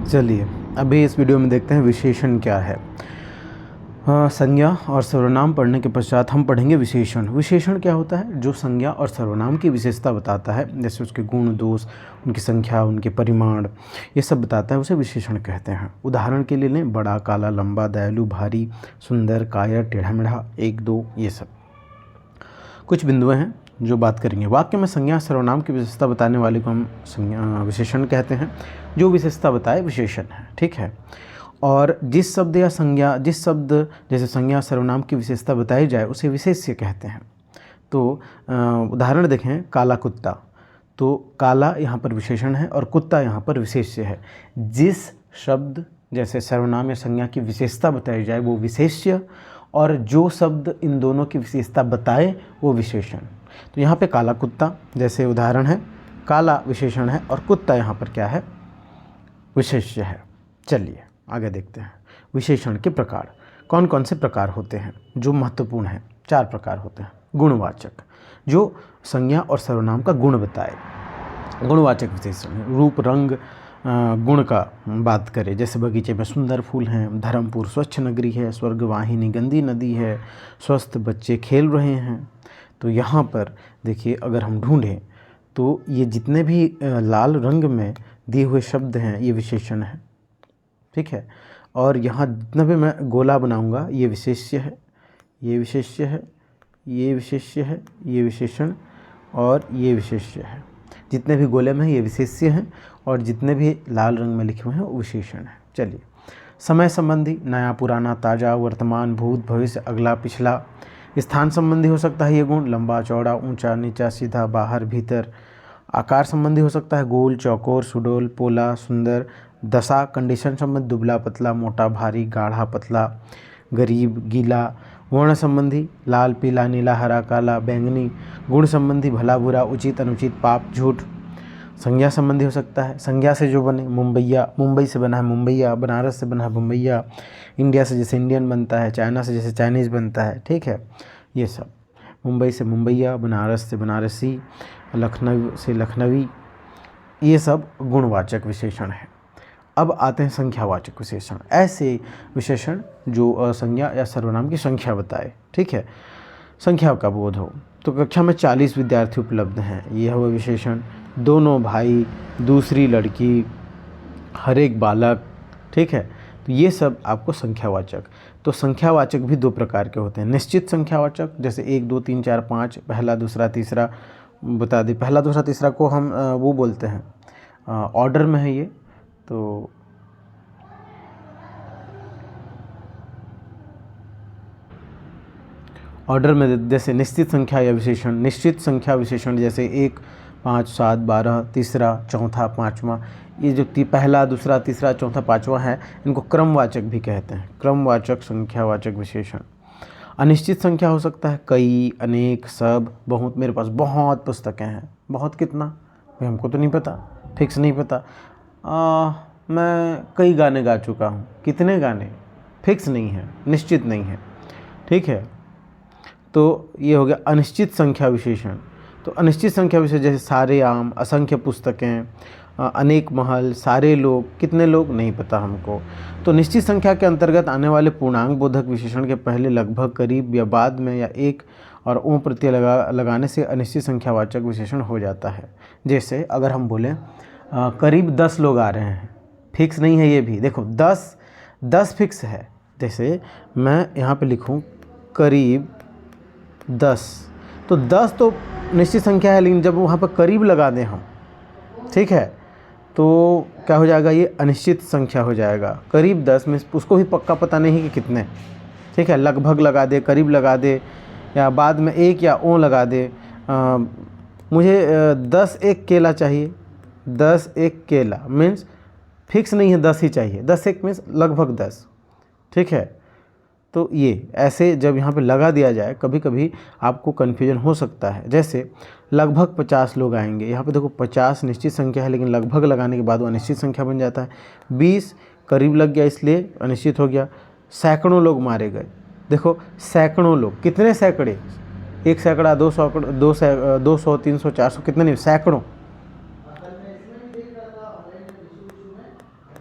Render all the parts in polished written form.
चलिए अभी इस वीडियो में देखते हैं विशेषण क्या है। संज्ञा और सर्वनाम पढ़ने के पश्चात हम पढ़ेंगे विशेषण। विशेषण क्या होता है? जो संज्ञा और सर्वनाम की विशेषता बताता है, जैसे उसके गुण दोष, उनकी संख्या, उनके परिमाण, ये सब बताता है, उसे विशेषण कहते हैं। उदाहरण के लिए लें, बड़ा, काला, लंबा, दयालु, भारी, सुंदर, कायर, टेढ़ा मेढ़ा, एक, दो, ये सब कुछ बिंदुएं हैं जो बात करेंगे। वाक्य में संज्ञा सर्वनाम की विशेषता बताने वाले को हम विशेषण कहते हैं। जो विशेषता बताए विशेषण है, ठीक है। और जिस शब्द या संज्ञा, जिस शब्द जैसे संज्ञा सर्वनाम की विशेषता बताई जाए उसे विशेष्य कहते हैं। तो उदाहरण देखें, काला कुत्ता, तो काला यहाँ पर विशेषण है और कुत्ता यहाँ पर विशेष्य है। जिस शब्द जैसे सर्वनाम या संज्ञा की विशेषता बताई जाए वो विशेष्य, और जो शब्द इन दोनों की विशेषता बताए वो विशेषण। तो यहाँ पे काला कुत्ता जैसे उदाहरण है, काला विशेषण है और कुत्ता यहाँ पर क्या है? विशेष्य है। चलिए आगे देखते हैं विशेषण के प्रकार। कौन कौन से प्रकार होते हैं जो महत्वपूर्ण हैं? 4 प्रकार होते हैं। गुणवाचक, जो संज्ञा और सर्वनाम का गुण बताए, गुणवाचक विशेषण। रूप, रंग, गुण का बात करें, जैसे बगीचे में सुंदर फूल हैं, धर्मपुर स्वच्छ नगरी है, स्वर्गवाहिनी गंदी नदी है, स्वस्थ बच्चे खेल रहे हैं। तो यहाँ पर देखिए, अगर हम ढूंढें तो ये जितने भी लाल रंग में दिए हुए शब्द हैं ये विशेषण है, ठीक है। और यहाँ जितना भी मैं गोला बनाऊंगा ये विशेष्य है, ये विशेष्य है, ये विशेष्य है, ये विशेषण और ये विशेष्य है। जितने भी गोले में ये विशेष्य हैं और जितने भी लाल रंग में लिखे हुए हैं वो विशेषण है। चलिए, समय संबंधी, नया, पुराना, ताज़ा, वर्तमान, भूत, भविष्य, अगला, पिछला। स्थान संबंधी हो सकता है ये गुण, लंबा, चौड़ा, ऊंचा, नीचा, सीधा, बाहर, भीतर। आकार संबंधी हो सकता है गोल, चौकोर, सुडौल, पोला, सुंदर। दशा, कंडीशन संबंधी, दुबला, पतला, मोटा, भारी, गाढ़ा, पतला, गरीब, गीला। वर्ण संबंधी, लाल, पीला, नीला, हरा, काला, बैंगनी। गुण संबंधी, भला, बुरा, उचित, अनुचित, पाप, झूठ। संज्ञा संबंधी हो सकता है, संज्ञा से जो बने, मुंबईया, मुंबई से बना है मुंबईया, बनारस से बना है बम्बईया, इंडिया से जैसे इंडियन बनता है, चाइना से जैसे चाइनीज़ बनता है, ठीक है। ये सब मुंबई से मुंबईया, बनारस से बनारसी, लखनऊ से लखनवी, ये सब गुणवाचक विशेषण है। अब आते हैं संख्यावाचक विशेषण। ऐसे विशेषण जो संज्ञा या सर्वनाम की संख्या बताए, ठीक है, संख्या का बोध हो। तो कक्षा में 40 विद्यार्थी उपलब्ध हैं, ये हुआ विशेषण। दोनों भाई, दूसरी लड़की, हर एक बालक, ठीक है। तो ये सब आपको संख्यावाचक। तो संख्यावाचक भी 2 प्रकार के होते हैं। निश्चित संख्यावाचक, जैसे 1, 2, 3, 4, 5, पहला, दूसरा, तीसरा बता दें। पहला, दूसरा, तीसरा को हम वो बोलते हैं, ऑर्डर में है ये। तो ऑर्डर में जैसे निश्चित संख्या या विशेषण, निश्चित संख्या विशेषण जैसे 1, 5, 7, 12, तीसरा, चौथा, पाँचवा। ये जो पहला, दूसरा, तीसरा, चौथा, पाँचवा है, इनको क्रमवाचक भी कहते हैं, क्रमवाचक संख्यावाचक विशेषण। अनिश्चित संख्या हो सकता है कई, अनेक, सब, बहुत। मेरे पास बहुत पुस्तकें हैं। बहुत कितना भाई हमको तो नहीं पता, फिक्स नहीं पता। मैं कई गाने गा चुका हूँ। कितने गाने? फिक्स नहीं है, निश्चित नहीं है, ठीक है। तो ये हो गया अनिश्चित संख्या विशेषण। तो अनिश्चित संख्या विशेषण जैसे सारे आम, असंख्य पुस्तकें, अनेक महल, सारे लोग। कितने लोग? नहीं पता हमको। तो निश्चित संख्या के अंतर्गत आने वाले पूर्णांक बोधक विशेषण के पहले लगभग, करीब या बाद में या एक और ओ प्रत्यय लगाने से अनिश्चित संख्यावाचक विशेषण हो जाता है। जैसे अगर हम बोलें करीब 10 लोग आ रहे हैं, फिक्स नहीं है ये भी। देखो 10 फिक्स है। जैसे मैं यहाँ पे लिखूँ करीब 10, तो 10 तो निश्चित संख्या है, लेकिन जब वहाँ पर करीब लगा दें हम, ठीक है, तो क्या हो जाएगा? ये अनिश्चित संख्या हो जाएगा। करीब 10 में उसको भी पक्का पता नहीं कि कितने, ठीक है। लगभग लगा दे, करीब लगा दे, या बाद में एक या ओ लगा दे। मुझे 10 एक केला चाहिए। 10 एक केला मीन्स फिक्स नहीं है, 10 ही चाहिए। 10 एक मीन्स लगभग 10, ठीक है। तो ये ऐसे जब यहाँ पे लगा दिया जाए, कभी कभी आपको कन्फ्यूजन हो सकता है। जैसे लगभग 50 लोग आएंगे, यहाँ पे देखो 50 निश्चित संख्या है, लेकिन लगभग लगाने के बाद वो अनिश्चित संख्या बन जाता है। 20 करीब लग गया इसलिए अनिश्चित हो गया। सैकड़ों लोग मारे गए, देखो सैकड़ों लोग, कितने सैकड़े? 1 सैकड़ा, 2 सैकड़ा, 200, 300, 400, कितने नहीं, सैकड़ों।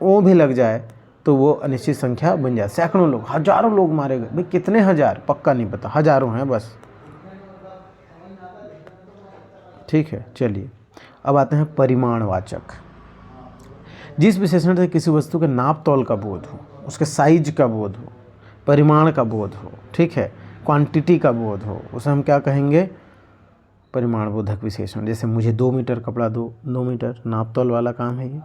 ओ भी लग जाए तो वो अनिश्चित संख्या बन जाए। सैकड़ों लोग, हजारों लोग मारे गए। भाई कितने हजार पक्का नहीं पता, हजारों हैं बस। ठीक है, चलिए अब आते हैं परिमाणवाचक। जिस विशेषण से किसी वस्तु के नाप तौल का बोध हो, उसके साइज का बोध हो, परिमाण का बोध हो, ठीक है, क्वांटिटी का बोध हो, उसे हम क्या कहेंगे? परिमाणबोधक विशेषण। जैसे मुझे 2 मीटर कपड़ा दो, 2 मीटर नाप तौल वाला काम है ये।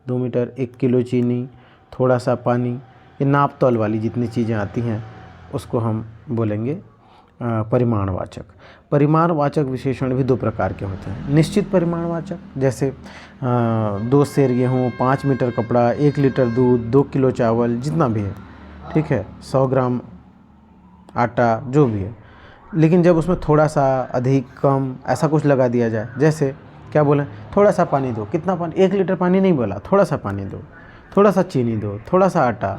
2 मीटर, 1 किलो चीनी, थोड़ा सा पानी, ये नाप तौल वाली जितनी चीज़ें आती हैं उसको हम बोलेंगे परिमाणवाचक। परिमाणवाचक विशेषण भी 2 प्रकार के होते हैं। निश्चित परिमाणवाचक, जैसे 2 सेर गेहूँ, 5 मीटर कपड़ा, 1 लीटर दूध, 2 किलो चावल, जितना भी है, ठीक है, 100 ग्राम आटा, जो भी है। लेकिन जब उसमें थोड़ा सा अधिक कम ऐसा कुछ लगा दिया जाए, जैसे क्या बोलें, थोड़ा सा पानी दो, कितना पानी? 1 लीटर पानी नहीं बोला, थोड़ा सा पानी दो, थोड़ा सा चीनी दो, थोड़ा सा आटा,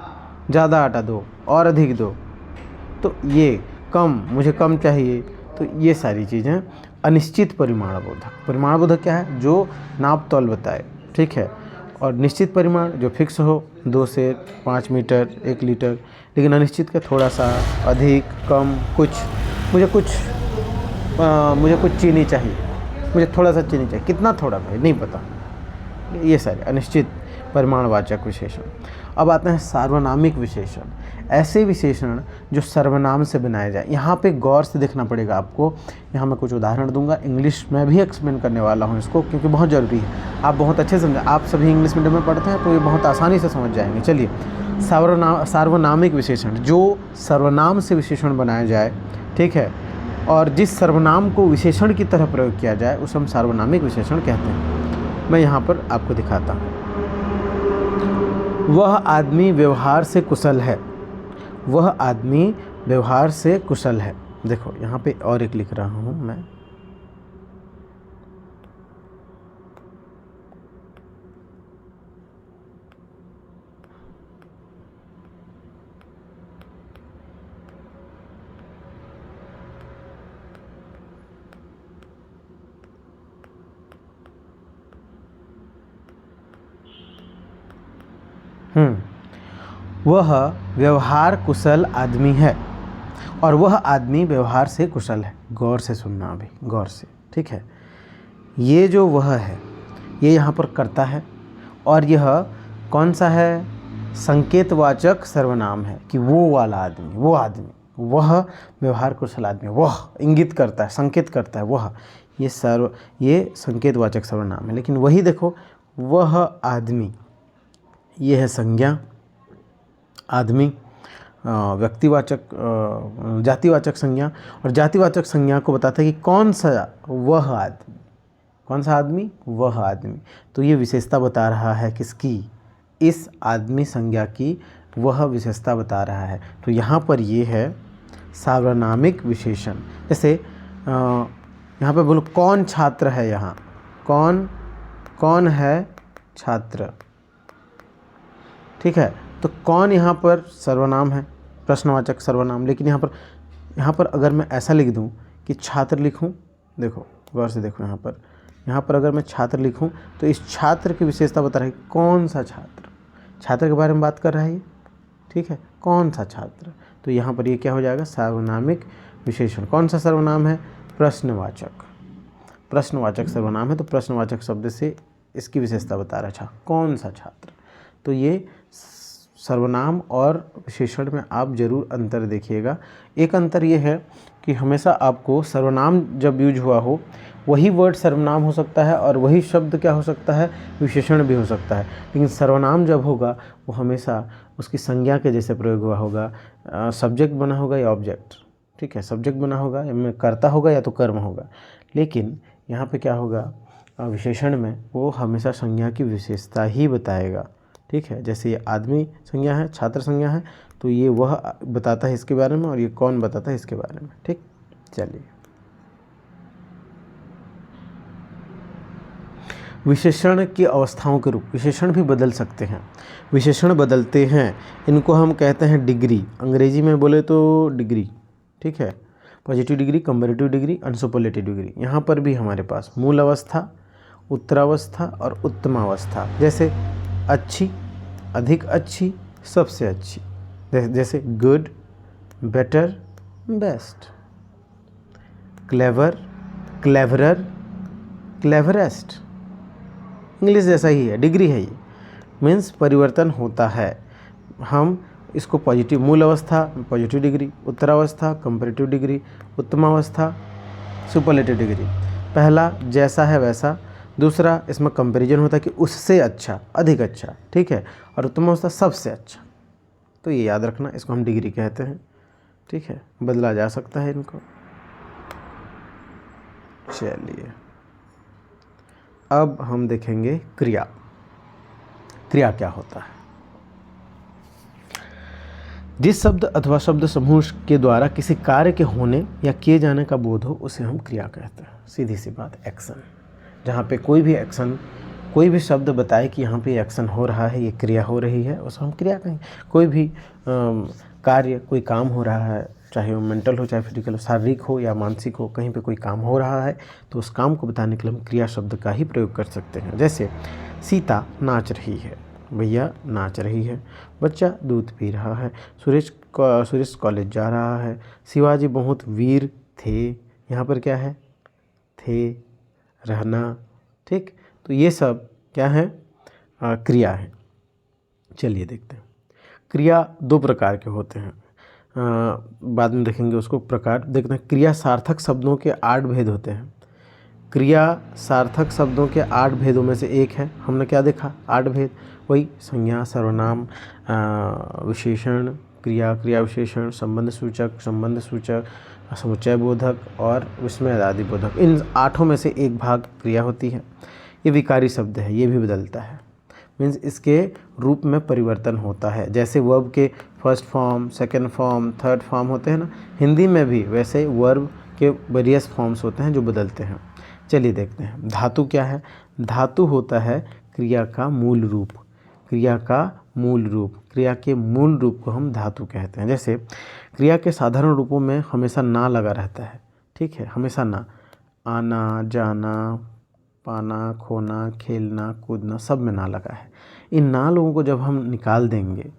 ज़्यादा आटा दो और अधिक दो, तो ये कम, मुझे कम चाहिए, तो ये सारी चीज़ें अनिश्चित परिमाणबोधक। परिमाणबोधक क्या है? जो नाप तौल बताए, ठीक है, और निश्चित परिमाण जो फिक्स हो, 2 से 5 मीटर, 1 लीटर, लेकिन अनिश्चित का थोड़ा सा अधिक कम, मुझे कुछ चीनी चाहिए, मुझे थोड़ा सा चीनी चाहिए, कितना थोड़ा भाई नहीं पता। ये सारे अनिश्चित परिमाणवाचक विशेषण। अब आते हैं सार्वनामिक विशेषण। ऐसे विशेषण जो सर्वनाम से बनाए जाए। यहाँ पे गौर से देखना पड़ेगा आपको। यहाँ मैं कुछ उदाहरण दूंगा, इंग्लिश में भी एक्सप्लेन करने वाला हूँ इसको, क्योंकि बहुत ज़रूरी है। आप बहुत अच्छे समझें, आप सभी इंग्लिश मीडियम में पढ़ते हैं तो ये बहुत आसानी से समझ जाएंगे। चलिए, सार्वनामिक विशेषण, जो सर्वनाम से विशेषण बनाया जाए, ठीक है, और जिस सर्वनाम को विशेषण की तरह प्रयोग किया जाए उसे हम सार्वनामिक विशेषण कहते हैं। मैं यहाँ पर आपको दिखाता हूँ। वह आदमी व्यवहार से कुशल है। वह आदमी व्यवहार से कुशल है। देखो यहाँ पे और एक लिख रहा हूँ मैं। वह व्यवहार कुशल आदमी है और वह आदमी व्यवहार से कुशल है। गौर से सुनना, अभी गौर से, ठीक है। ये जो वह है ये यहाँ पर कर्ता है और यह कौन सा है? संकेतवाचक सर्वनाम है कि वो वाला आदमी, वो आदमी, वह व्यवहार कुशल आदमी, वह इंगित करता है, संकेत करता है, वह, ये संकेतवाचक सर्वनाम है। लेकिन वही देखो, वह आदमी, ये है संज्ञा आदमी, व्यक्तिवाचक, जातिवाचक संज्ञा, और जातिवाचक संज्ञा को बताता है कि कौन सा वह आदमी, कौन सा आदमी? वह आदमी। तो ये विशेषता बता रहा है किसकी? इस आदमी संज्ञा की वह विशेषता बता रहा है। तो यहाँ पर ये है सार्वनामिक विशेषण। जैसे यहाँ पे बोलो कौन छात्र है, यहाँ कौन है छात्र, ठीक है। तो कौन यहाँ पर सर्वनाम है, प्रश्नवाचक सर्वनाम। लेकिन यहाँ पर अगर मैं ऐसा लिख दूँ कि छात्र लिखूँ, देखो गौर से देखो, यहाँ पर अगर मैं छात्र लिखूँ तो इस छात्र की विशेषता बता रहा है कौन सा छात्र, छात्र के बारे में बात कर रहा है ये, ठीक है, कौन सा छात्र। तो यहाँ पर ये क्या हो जाएगा? सार्वनामिक विशेषण। कौन सा सर्वनाम है? प्रश्नवाचक। प्रश्नवाचक सर्वनाम है, तो प्रश्नवाचक शब्द से इसकी विशेषता बता रहा है कौन सा छात्र। तो ये सर्वनाम और विशेषण में आप जरूर अंतर देखिएगा। एक अंतर ये है कि हमेशा आपको सर्वनाम जब यूज हुआ हो वही वर्ड सर्वनाम हो सकता है और वही शब्द क्या हो सकता है? विशेषण भी हो सकता है। लेकिन सर्वनाम जब होगा वो हमेशा उसकी संज्ञा के जैसे प्रयोग हुआ होगा, सब्जेक्ट बना होगा या ऑब्जेक्ट, ठीक है, सब्जेक्ट बना होगा या कर्ता होगा या तो कर्म होगा। लेकिन यहाँ पे क्या होगा? विशेषण में वो हमेशा संज्ञा की विशेषता ही बताएगा, ठीक है। जैसे ये आदमी संज्ञा है, छात्र संज्ञा है, तो ये वह बताता है इसके बारे में और ये कौन बताता है इसके बारे में, ठीक। चलिए, विशेषण की अवस्थाओं के रूप। विशेषण भी बदल सकते हैं, विशेषण बदलते हैं, इनको हम कहते हैं डिग्री। अंग्रेजी में बोले तो डिग्री, ठीक है, positive degree, comparative degree, and superlative degree. यहाँ पर भी हमारे पास मूल अवस्था, उत्तरावस्था और उत्तमावस्था। जैसे अच्छी, अधिक अच्छी, सबसे अच्छी। जैसे good, better, best. Clever, cleverer, cleverest. English जैसा ही है, डिग्री है ये। मीन्स परिवर्तन होता है। हम इसको पॉजिटिव, मूल अवस्था पॉजिटिव डिग्री, उत्तरावस्था कंपैरेटिव डिग्री, उत्तमावस्था सुपरलेटिव डिग्री। पहला जैसा है वैसा, दूसरा इसमें कंपैरिजन होता है कि उससे अच्छा, अधिक अच्छा, ठीक है, और उत्तमावस्था सबसे अच्छा। तो ये याद रखना, इसको हम डिग्री कहते हैं, ठीक है, बदला जा सकता है इनको। चलिए अब हम देखेंगे क्रिया। क्रिया क्या होता है? जिस शब्द अथवा शब्द समूह के द्वारा किसी कार्य के होने या किए जाने का बोध हो उसे हम क्रिया कहते हैं। सीधी सी बात, एक्शन। जहाँ पे कोई भी एक्शन, कोई भी शब्द बताए कि यहाँ पे एक्शन हो रहा है, ये क्रिया हो रही है, उसे हम क्रिया कहेंगे। कोई भी कार्य, कोई काम हो रहा है, चाहे वो मेंटल हो, चाहे फिजिकल हो, शारीरिक हो या मानसिक हो, कहीं पे कोई काम हो रहा है तो उस काम को बताने के लिए हम क्रिया शब्द का ही प्रयोग कर सकते हैं। जैसे सीता नाच रही है, भैया नाच रही है, बच्चा दूध पी रहा है, सुरेश कॉलेज जा रहा है, शिवाजी बहुत वीर थे। यहाँ पर क्या है? थे, रहना, ठीक। तो ये सब क्या है? क्रिया है। चलिए देखते हैं। क्रिया दो प्रकार के होते हैं, बाद में देखेंगे उसको प्रकार। देखते हैं, क्रिया सार्थक शब्दों के 8 भेद होते हैं। क्रिया सार्थक शब्दों के 8 भेदों में से एक है। हमने क्या देखा? 8 भेद। वही संज्ञा, सर्वनाम, विशेषण, क्रिया, क्रिया विशेषण, संबंध सूचक, संबंध सूचक, समुच्चय बोधक और विस्मय आदि बोधक। इन 8 में से एक भाग क्रिया होती है। ये विकारी शब्द है, ये भी बदलता है। मीन्स इसके रूप में परिवर्तन होता है। जैसे वर्ब के first form, second form, third form होते हैं ना, हिंदी में भी वैसे वर्ब के वेरियस फॉर्म्स होते हैं जो बदलते हैं। चलिए देखते हैं। धातु क्या है? धातु होता है क्रिया का मूल रूप। क्रिया का मूल रूप, क्रिया के मूल रूप को हम धातु कहते हैं। जैसे क्रिया के साधारण रूपों में हमेशा ना लगा रहता है, ठीक है, हमेशा ना। आना, जाना, पाना, खोना, खेलना, कूदना, सब में ना लगा है। इन ना लोगों को जब हम निकाल देंगे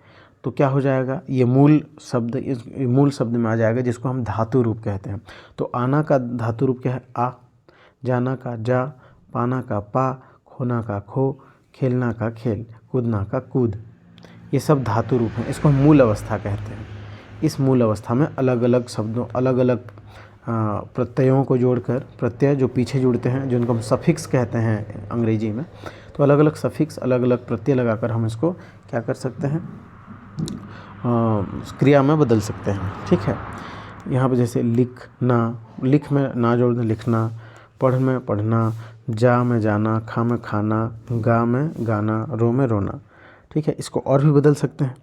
तो क्या हो जाएगा? ये मूल शब्द इस मूल शब्द में आ जाएगा जिसको हम धातु रूप कहते हैं। तो आना का धातु रूप क्या है? आ, जाना का जा, पाना का पा, खोना का खो, खेलना का खेल, कूदना का कूद। ये सब धातु रूप हैं, इसको हम मूल अवस्था कहते हैं। इस मूल अवस्था में अलग अलग शब्दों, अलग अलग प्रत्ययों को जोड़कर, प्रत्यय जो पीछे जुड़ते हैं, जिनको हम सफिक्स कहते हैं अंग्रेजी में, तो अलग अलग सफिक्स, अलग अलग प्रत्यय लगाकर हम इसको क्या कर सकते हैं? क्रिया में बदल सकते हैं, ठीक है। यहाँ पे जैसे लिखना, लिख में ना जोड़ दें, लिखना। पढ़ में पढ़ना, जा में जाना, खा में खाना, गा में गाना, रो में रोना, ठीक है। इसको और भी बदल सकते हैं।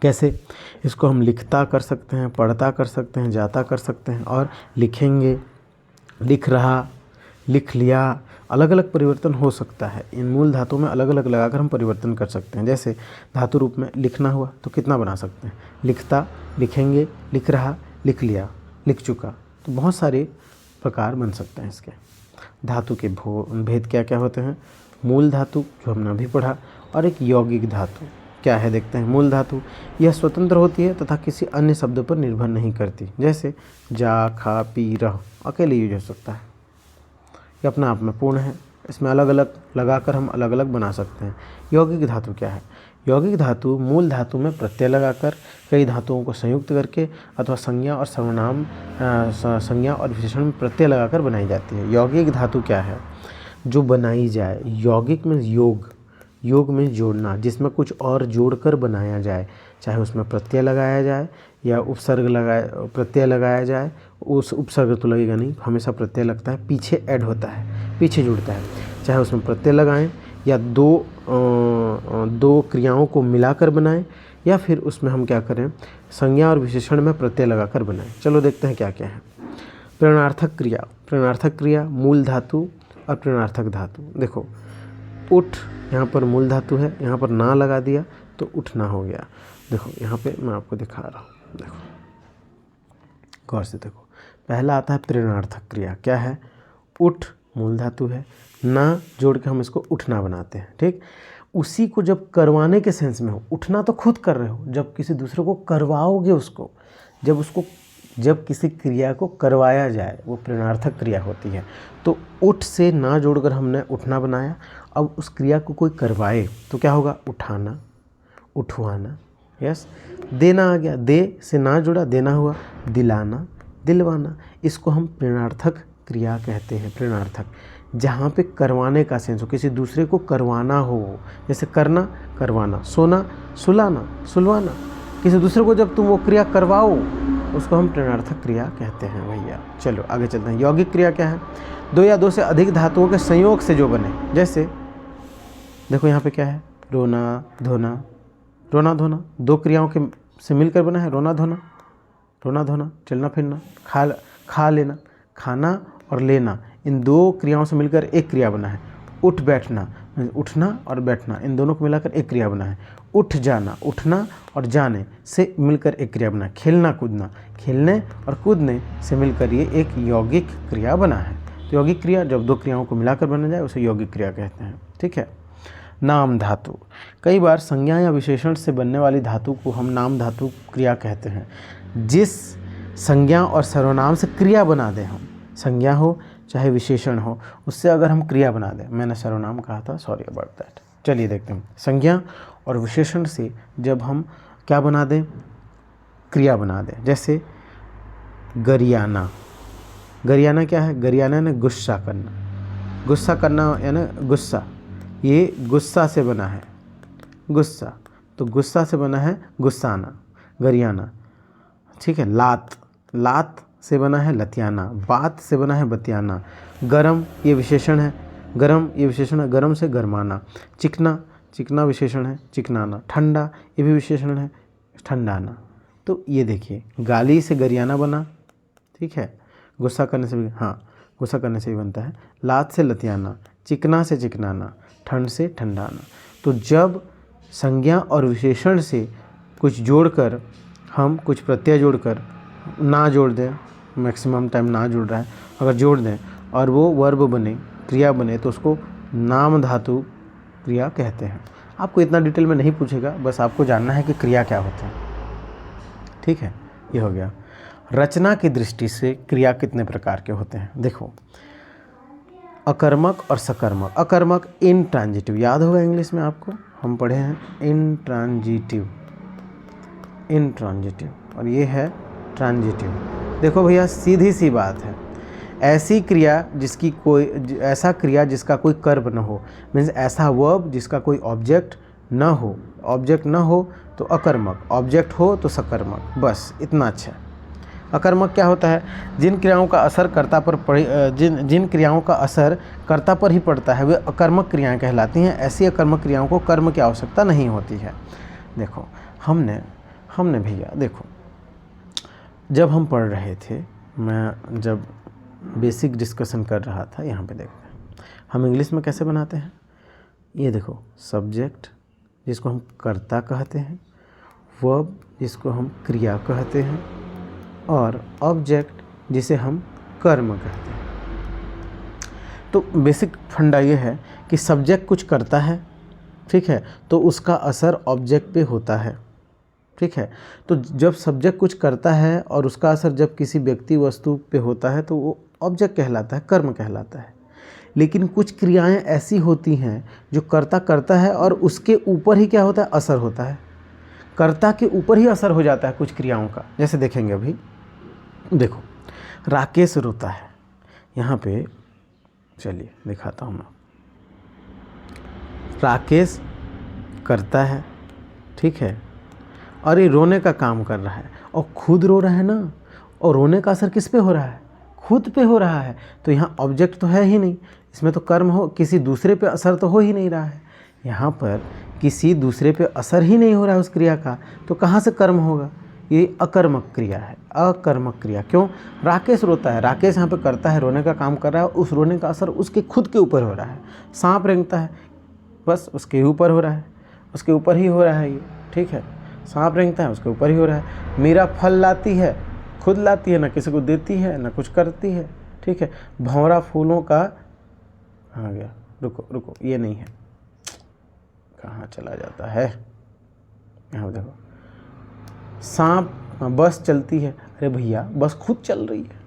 कैसे? इसको हम लिखता कर सकते हैं, पढ़ता कर सकते हैं, जाता कर सकते हैं, और लिखेंगे, लिख रहा, लिख लिया। अलग अलग परिवर्तन हो सकता है। इन मूल धातुओं में अलग अलग लगाकर हम परिवर्तन कर सकते हैं। जैसे धातु रूप में लिखना हुआ तो कितना बना सकते हैं? लिखता, लिखेंगे, लिख रहा, लिख लिया, लिख चुका। तो बहुत सारे प्रकार बन सकते हैं इसके। धातु के भेद क्या क्या होते हैं? मूल धातु, जो हमने अभी पढ़ा, और एक यौगिक धातु। क्या है देखते हैं। मूल धातु यह स्वतंत्र होती है तथा किसी अन्य शब्द पर निर्भर नहीं करती। जैसे जा, खा, पी, रह अकेले यूज हो सकता है, ये अपने आप में पूर्ण है। इसमें अलग अलग लगाकर हम अलग अलग बना सकते हैं। यौगिक धातु क्या है? यौगिक धातु मूल धातु में प्रत्यय लगाकर कई धातुओं को संयुक्त करके अथवा संज्ञा और सर्वनाम, संज्ञा और विशेषण में प्रत्यय लगाकर बनाई जाती है। यौगिक धातु क्या है? जो बनाई जाए। यौगिक में योग, योग में जोड़ना, जिसमें कुछ और जोड़कर बनाया जाए, चाहे उसमें प्रत्यय लगाया जाए या उपसर्ग लगाया, प्रत्यय लगाया जाए। उस उपसर्ग तो लगेगा नहीं, हमेशा प्रत्यय लगता है, पीछे ऐड होता है, पीछे जुड़ता है। चाहे उसमें प्रत्यय लगाएं या दो क्रियाओं को मिलाकर बनाएं, या फिर उसमें हम क्या करें? संज्ञा और विशेषण में प्रत्यय लगाकर बनाएं। चलो देखते हैं क्या क्या है। प्रेरणार्थक क्रिया। प्रेरणार्थक क्रिया मूल धातु और प्रेरणार्थक धातु। देखो, उठ, यहाँ पर मूल धातु है, यहाँ पर ना लगा दिया तो उठना हो गया। देखो यहाँ पे मैं आपको दिखा रहा हूँ, देखो गौर से देखो। पहला आता है प्रेरणार्थक क्रिया। क्या है? उठ मूल धातु है, ना जोड़ के हम इसको उठना बनाते हैं, ठीक। उसी को जब करवाने के सेंस में हो, उठना तो खुद कर रहे हो, जब किसी दूसरे को करवाओगे उसको, जब किसी क्रिया को करवाया जाए वो प्रेरणार्थक क्रिया होती है। तो उठ से ना जोड़कर हमने उठना बनाया। अब उस क्रिया को कोई करवाए तो क्या होगा? उठाना, उठवाना। यस, देना आ गया, दे से ना जुड़ा, देना हुआ, दिलाना, दिलवाना। इसको हम प्रेरणार्थक क्रिया कहते हैं। प्रेरणार्थक, जहाँ पे करवाने का सेंस हो, किसी दूसरे को करवाना हो, जैसे करना, करवाना, सोना, सुलाना, सुलवाना। किसी दूसरे को जब तुम वो क्रिया करवाओ उसको हम प्रेरणार्थक क्रिया कहते हैं भैया। चलो आगे चलते हैं। यौगिक क्रिया क्या है? दो या दो से अधिक धातुओं के संयोग से जो बने। जैसे देखो यहाँ पे क्या है? रोना, धोना। रोना धोना दो क्रियाओं के से मिलकर बना है। रोना धोना, रोना धोना, चलना फिरना, खा लेना, खाना और लेना, इन दो क्रियाओं से मिलकर एक क्रिया बना है। उठ बैठना, उठना और बैठना, इन दोनों को मिलाकर एक क्रिया बना है। उठ जाना, उठना और जाने से मिलकर एक क्रिया बना है। खेलना कूदना, खेलने और कूदने से मिलकर ये एक यौगिक क्रिया बना है। तो यौगिक क्रिया जब दो क्रियाओं को मिलाकर बना जाए उसे यौगिक क्रिया कहते हैं। ठीक है। नाम धातु, कई बार संज्ञा या विशेषण से बनने वाली धातु को हम नाम धातु क्रिया कहते हैं। जिस संज्ञा और सर्वनाम से क्रिया बना दें हम, संज्ञा हो चाहे विशेषण हो, उससे अगर हम क्रिया बना दें, मैंने सर्वनाम कहा था, सॉरी अबाउट दैट। चलिए देखते हैं। संज्ञा और विशेषण से जब हम क्या बना दें? क्रिया बना दें। जैसे गरियाना, गरियाना क्या है? गरियाना ने गुस्सा करना, गुस्सा करना यानी गुस्सा, ये गुस्सा से बना है, गुस्सा, तो गुस्सा से बना है गुस्साना, गरियाना। ठीक है। लात, लात से बना है लतियाना, बात से बना है बतियाना। गरम ये विशेषण है, गरम ये विशेषण है, गरम से गरमाना। चिकना, चिकना विशेषण है, चिकनाना। ठंडा ये भी विशेषण है, ठंडाना। तो ये देखिए, गाली से गरियाना बना। ठीक है। गुस्सा करने से भी, हाँ गुस्सा करने से भी बनता है। लात से लतियाना, चिकना से चिकनाना, ठंड से ठंडाना। तो जब संज्ञा और विशेषण से कुछ जोड़कर हम कुछ प्रत्यय जोड़कर ना जोड़ दें, मैक्सिमम टाइम ना जुड़ रहा है, अगर जोड़ दें और वो वर्ब बने, क्रिया बने, तो उसको नाम धातु क्रिया कहते हैं। आपको इतना डिटेल में नहीं पूछेगा, बस आपको जानना है कि क्रिया क्या होता है। ठीक है, ये हो गया। रचना की दृष्टि से क्रिया कितने प्रकार के होते हैं? देखो, अकर्मक और सकर्मक। अकर्मक इनट्रांजिटिव, याद होगा इंग्लिश में आपको, हम पढ़े हैं इनट्रांजिटिव, इनट्रांजिटिव, और ये है ट्रांजिटिव। देखो भैया, सीधी सी बात है, ऐसी क्रिया जिसकी कोई, ऐसा क्रिया जिसका कोई कर्म न हो, मीन्स ऐसा वर्ब जिसका कोई ऑब्जेक्ट न हो, ऑब्जेक्ट न हो तो अकर्मक, ऑब्जेक्ट हो तो सकर्मक, बस इतना अच्छा। अकर्मक क्या होता है? जिन क्रियाओं का असर कर्ता पर जिन क्रियाओं का असर कर्ता पर ही पड़ता है वे अकर्मक क्रियाएं कहलाती हैं। ऐसी अकर्मक क्रियाओं को कर्म की आवश्यकता नहीं होती है। देखो, हमने भैया देखो, जब हम पढ़ रहे थे, मैं जब बेसिक डिस्कशन कर रहा था, यहाँ पे देखते हैं हम इंग्लिश में कैसे बनाते हैं। ये देखो, सब्जेक्ट जिसको हम कर्ता कहते हैं, वर्ब जिसको हम क्रिया कहते हैं, और ऑब्जेक्ट जिसे हम कर्म कहते हैं। तो बेसिक फंडा ये है कि सब्जेक्ट कुछ करता है, ठीक है, तो उसका असर ऑब्जेक्ट पे होता है। ठीक है, तो जब सब्जेक्ट कुछ करता है और उसका असर जब किसी व्यक्ति वस्तु पे होता है तो वो ऑब्जेक्ट कहलाता है, कर्म कहलाता है। लेकिन कुछ क्रियाएं ऐसी होती हैं जो कर्ता करता है और उसके ऊपर ही क्या होता है? असर होता है, कर्ता के ऊपर ही असर हो जाता है कुछ क्रियाओं का। जैसे देखेंगे अभी, देखो, राकेश रोता है, यहाँ पे चलिए दिखाता हूँ मैं। राकेश करता है, ठीक है, और ये रोने का काम कर रहा है और खुद रो रहा है ना, और रोने का असर किस पे हो रहा है? खुद पे हो रहा है। तो यहाँ ऑब्जेक्ट तो है ही नहीं, इसमें तो कर्म हो, किसी दूसरे पे असर तो हो ही नहीं रहा है। यहाँ पर किसी दूसरे पे असर ही नहीं हो रहा है उस क्रिया का, तो कहाँ से कर्म होगा? ये अकर्मक क्रिया है, अकर्मक क्रिया। क्यों? राकेश रोता है, राकेश यहाँ पे करता है, रोने का काम कर रहा है, उस रोने का असर उसके खुद के ऊपर हो रहा है। सांप रेंगता है, बस उसके ऊपर हो रहा है, उसके ऊपर ही हो रहा है ये, ठीक है। सांप रेंगता है, उसके ऊपर ही हो रहा है। मीरा फल लाती है, खुद लाती है, ना किसी को देती है, ना कुछ करती है, ठीक है। भंवरा फूलों का, आ गया, रुको रुको, ये नहीं है, कहाँ चला जाता है, यहाँ देखो, सांप, बस चलती है, अरे भैया बस खुद चल रही है,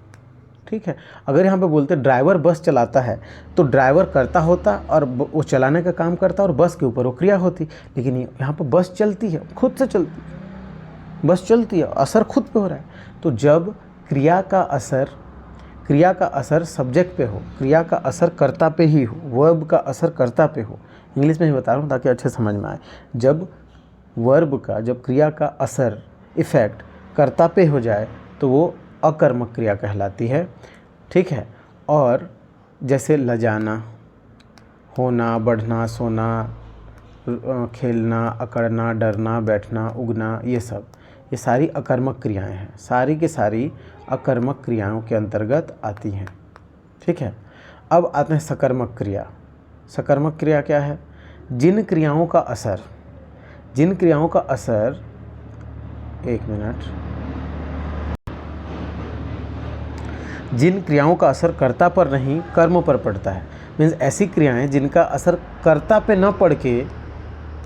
ठीक है। अगर यहाँ पे बोलते ड्राइवर बस चलाता है तो ड्राइवर करता होता और वो चलाने का काम करता और बस के ऊपर वो क्रिया होती, लेकिन यहाँ पे बस चलती है, खुद से चलती है, बस चलती है, असर खुद पे हो रहा है। तो जब क्रिया का असर सब्जेक्ट पे हो, क्रिया का असर कर्ता पे ही हो, वर्ब का असर कर्ता पे हो, इंग्लिश में ही बता रहा हूँ ताकि अच्छे समझ में आए। जब क्रिया का असर, इफ़ेक्ट कर्ता पे हो जाए तो वो अकर्मक क्रिया कहलाती है, ठीक है। और जैसे लजाना, होना, बढ़ना, सोना, खेलना, अकड़ना, डरना, बैठना, उगना, ये सारी अकर्मक क्रियाएं हैं, सारी की सारी अकर्मक क्रियाओं के अंतर्गत आती हैं, ठीक है। अब आते हैं सकर्मक क्रिया। सकर्मक क्रिया क्या है? जिन क्रियाओं का असर, एक मिनट, जिन क्रियाओं का असर कर्ता पर नहीं कर्म पर पड़ता है। मीन्स ऐसी क्रियाएं जिनका असर कर्ता पे न पड़ के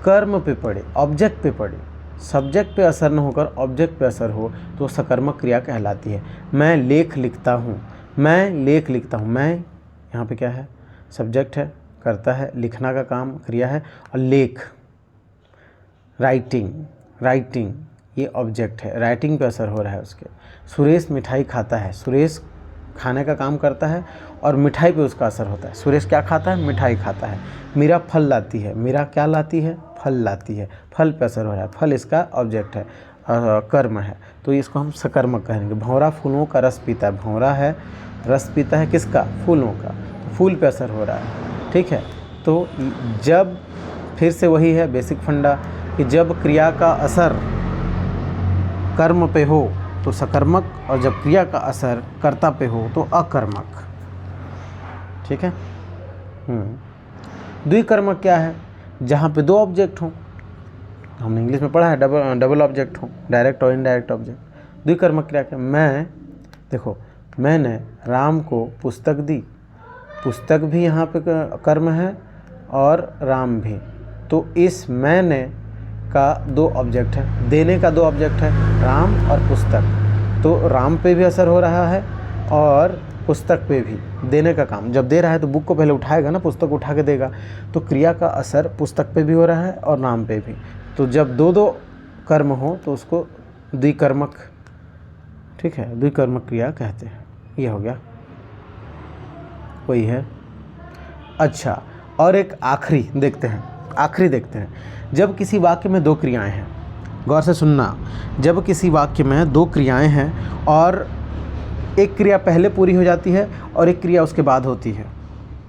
कर्म पे पड़े, ऑब्जेक्ट पे पड़े, सब्जेक्ट पे असर न होकर ऑब्जेक्ट पे असर हो, तो सकर्मक क्रिया कहलाती है। मैं लेख लिखता हूँ, मैं यहाँ पे क्या है? सब्जेक्ट है, करता है, लिखना का काम क्रिया है, और लेख, राइटिंग ये ऑब्जेक्ट है, राइटिंग पे असर हो रहा है उसके। सुरेश मिठाई खाता है, सुरेश खाने का काम करता है और मिठाई पे उसका असर होता है। सुरेश क्या खाता है? मिठाई खाता है। मीरा फल लाती है, मीरा क्या लाती है? फल लाती है, फल पे असर हो रहा है, फल इसका ऑब्जेक्ट है, कर्म है, तो इसको हम सकर्मक कहेंगे। भंवरा फूलों का रस पीता है, भंवरा है, रस पीता है किसका? फूलों का, तो फूल पे असर हो रहा है, ठीक है। तो जब, फिर से वही है बेसिक फंडा कि जब क्रिया का असर कर्म पे हो तो सकर्मक, और जब क्रिया का असर कर्ता पे हो तो अकर्मक, ठीक है। द्विकर्मक क्या है? जहाँ पे दो ऑब्जेक्ट हों, हमने इंग्लिश में पढ़ा है, डबल ऑब्जेक्ट हों, डायरेक्ट और इनडायरेक्ट ऑब्जेक्ट। द्विकर्मक क्या है? मैंने राम को पुस्तक दी, पुस्तक भी यहाँ पे कर्म है और राम भी, तो इस मैंने का दो ऑब्जेक्ट है, देने का दो ऑब्जेक्ट है, राम और पुस्तक, तो राम पे भी असर हो रहा है और पुस्तक पे भी, देने का काम। जब दे रहा है तो बुक को पहले उठाएगा ना, पुस्तक उठा के देगा, तो क्रिया का असर पुस्तक पे भी हो रहा है और नाम पे भी। तो जब दो कर्म हो तो उसको द्विकर्मक, ठीक है, द्विकर्मक क्रिया कहते हैं। ये हो गया, वही है। अच्छा, और एक आखिरी देखते हैं। जब किसी वाक्य में दो क्रियाएं हैं, गौर से सुनना, जब किसी वाक्य में दो क्रियाएं हैं और एक क्रिया पहले पूरी हो जाती है और एक क्रिया उसके बाद होती है,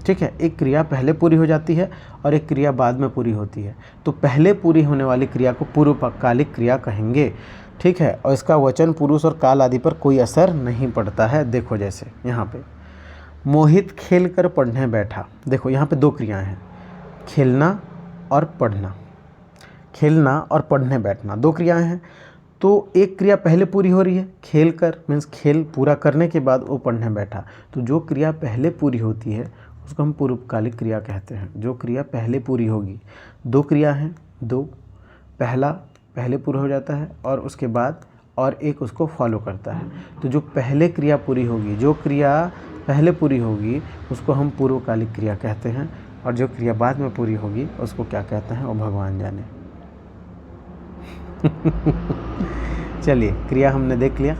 ठीक है, एक क्रिया पहले पूरी हो जाती है और एक क्रिया बाद में पूरी होती है, तो पहले पूरी होने वाली क्रिया को पूर्वकालिक क्रिया कहेंगे, ठीक है। और इसका वचन, पुरुष और काल आदि पर कोई असर नहीं पड़ता है। देखो जैसे यहाँ पे मोहित खेल कर पढ़ने बैठा, देखो यहाँ पे दो क्रियाएं हैं, खेलना और पढ़ना, खेलना और पढ़ने बैठना, दो क्रियाएं हैं। तो एक क्रिया पहले पूरी हो रही है, खेल कर, मीन्स खेल पूरा करने के बाद वो पढ़ने बैठा, तो जो क्रिया पहले पूरी होती है उसको हम पूर्वकालिक क्रिया कहते हैं। जो क्रिया पहले पूरी होगी, दो क्रिया हैं, दो, पहला पहले पूरा हो जाता है और उसके बाद और एक उसको फॉलो करता है, तो जो पहले क्रिया पूरी होगी, जो क्रिया पहले पूरी होगी उसको हम पूर्वकालिक क्रिया कहते हैं, और जो क्रिया बाद में पूरी होगी उसको क्या कहते हैं वो भगवान जाने। चलिए, क्रिया हमने देख लिया।